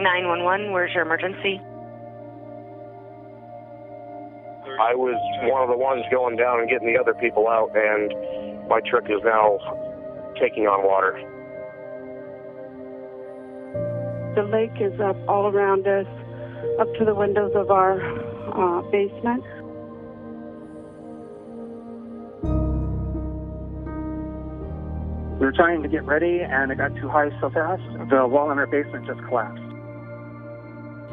911, where's your emergency? I was one of the ones going down and getting the other people out, and my truck is now taking on water. The lake is up all around us, up to the windows of our basement. We were trying to get ready, and it got too high so fast, the wall in our basement just collapsed.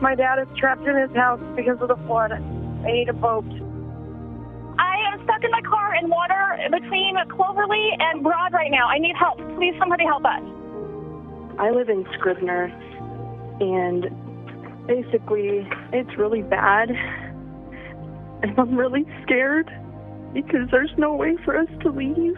My dad is trapped in his house because of the flood. I need a boat. I am stuck in my car in water between Cloverly and Broad right now. I need help. Please, somebody help us. I live in Scribner, and basically it's really bad. And I'm really scared because there's no way for us to leave.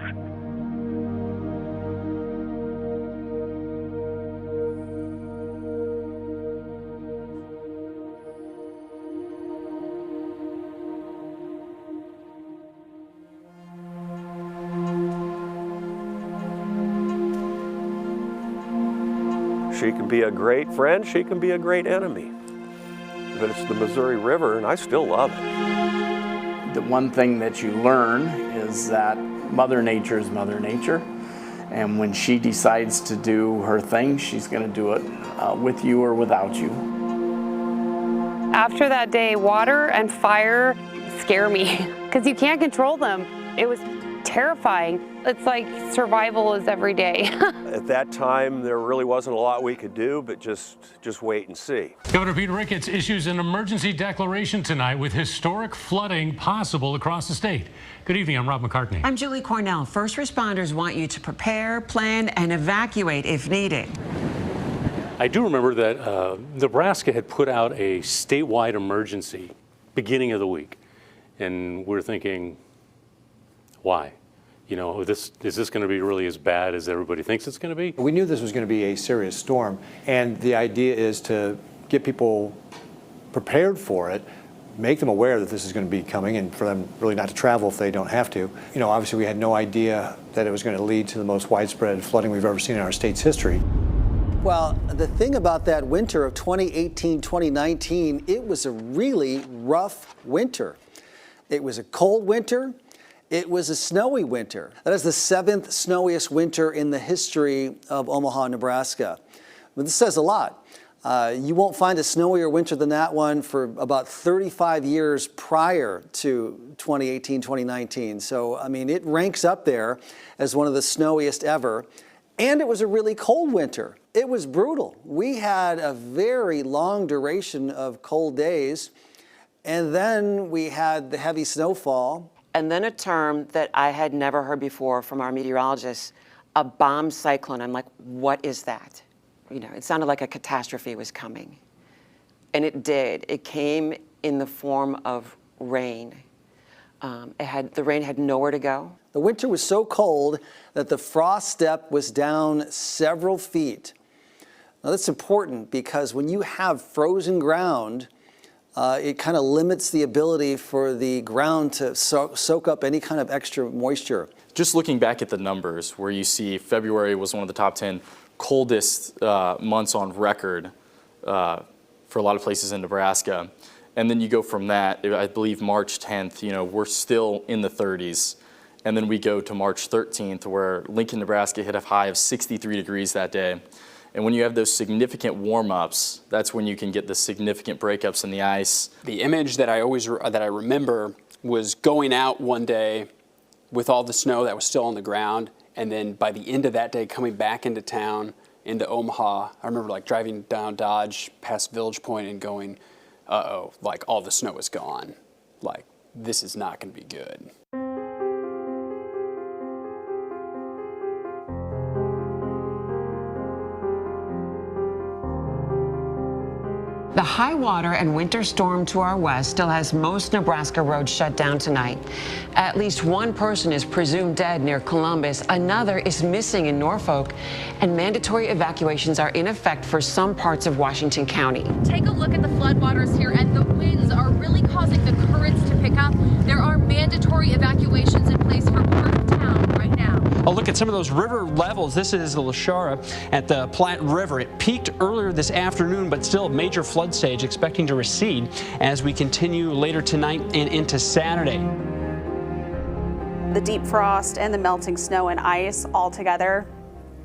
She can be a great friend, she can be a great enemy. But it's the Missouri River, and I still love it. The one thing that you learn is that Mother Nature is Mother Nature. And when she decides to do her thing, she's going to do it with you or without you. After that day, water and fire scare me because you can't control them. It was terrifying. It's like survival is every day. At that time, there really wasn't a lot we could do, but just wait and see. Governor Pete Ricketts issues an emergency declaration tonight with historic flooding possible across the state. Good evening, I'm Rob McCartney. I'm Julie Cornell. First responders want you to prepare, plan, and evacuate if needed. I do remember that Nebraska had put out a statewide emergency beginning of the week, and we're thinking, why? You know, is this going to be really as bad as everybody thinks it's going to be? We knew this was going to be a serious storm, and the idea is to get people prepared for it, make them aware that this is going to be coming, and for them really not to travel if they don't have to. You know, obviously we had no idea that it was going to lead to the most widespread flooding we've ever seen in our state's history. Well, the thing about that winter of 2018-2019, it was a really rough winter. It was a cold winter. It was a snowy winter. That is the 7th snowiest winter in the history of Omaha, Nebraska. But this says a lot. You won't find a snowier winter than that one for about 35 years prior to 2018-2019. So, I mean, it ranks up there as one of the snowiest ever. And it was a really cold winter. It was brutal. We had a very long duration of cold days, and then we had the heavy snowfall. And then a term that I had never heard before from our meteorologists, a bomb cyclone. I'm like, what is that? You know, it sounded like a catastrophe was coming. And it did. It came in the form of rain. The rain had nowhere to go. The winter was so cold that the frost step was down several feet. Now that's important because when you have frozen ground, it kind of limits the ability for the ground to soak up any kind of extra moisture. Just looking back at the numbers where you see February was one of the top 10 coldest months on record for a lot of places in Nebraska. And then you go from that, I believe March 10th, you know, we're still in the 30s. And then we go to March 13th where Lincoln, Nebraska hit a high of 63 degrees that day. And when you have those significant warm-ups, that's when you can get the significant breakups in the ice. The image that I remember was going out one day with all the snow that was still on the ground, and then by the end of that day coming back into town, into Omaha. I remember like driving down Dodge past Village Point and going, uh-oh, like all the snow is gone. Like, this is not going to be good. The high water and winter storm to our west still has most Nebraska roads shut down tonight. At least one person is presumed dead near Columbus. Another is missing in Norfolk. And mandatory evacuations are in effect for some parts of Washington County. Take a look at the floodwaters here, and the winds are really causing the currents to pick up. There are mandatory evacuations in place for part of town right now. A look at some of those river levels. This is the Lashara at the Platte River. It peaked earlier this afternoon, but still a major flood stage expecting to recede as we continue later tonight and into Saturday. The deep frost and the melting snow and ice all together,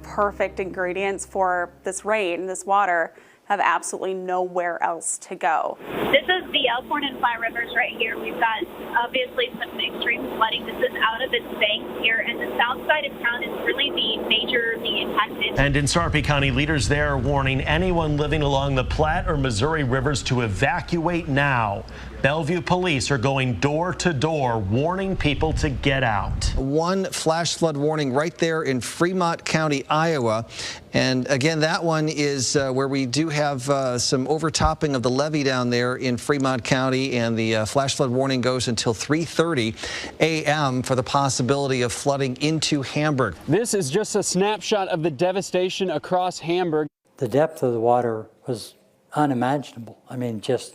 perfect ingredients for this rain, this water, have absolutely nowhere else to go. This is the Elkhorn and Platte Rivers right here. We've got obviously some extreme flooding. This is out of its banks here, and the south side of town is really the impacted. And in Sarpy County, leaders there are warning anyone living along the Platte or Missouri rivers to evacuate now. Bellevue police are going door to door, warning people to get out. One flash flood warning right there in Fremont County, Iowa. And again, that one is where we do have some overtopping of the levee down there in Fremont County, and the flash flood warning goes until 3:30 a.m. for the possibility of flooding into Hamburg. This is just a snapshot of the devastation across Hamburg. The depth of the water was unimaginable. I mean, just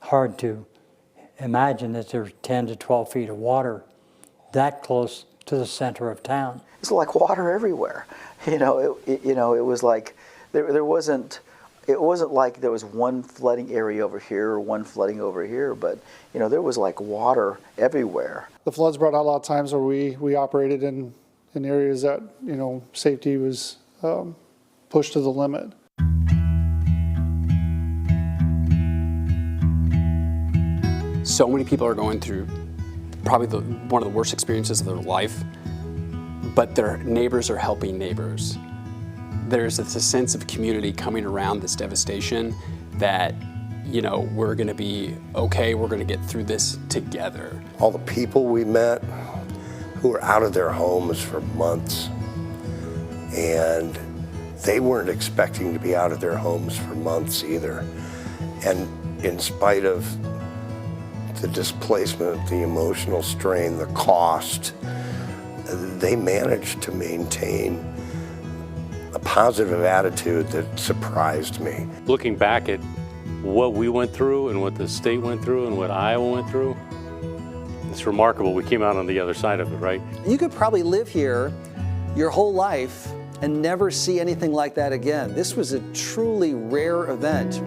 hard to imagine that there's 10 to 12 feet of water that close to the center of town. It's like water everywhere. It was like there wasn't. It wasn't like there was one flooding area over here or one flooding over here, but there was like water everywhere. The floods brought out a lot of times where we operated in areas that safety was pushed to the limit. So many people are going through probably one of the worst experiences of their life, but their neighbors are helping neighbors. There's a sense of community coming around this devastation that, we're going to be okay, we're going to get through this together. All the people we met who were out of their homes for months, and they weren't expecting to be out of their homes for months either. And in spite of the displacement, the emotional strain, the cost, they managed to maintain a positive attitude that surprised me. Looking back at what we went through and what the state went through and what Iowa went through, it's remarkable. We came out on the other side of it, right? You could probably live here your whole life and never see anything like that again. This was a truly rare event.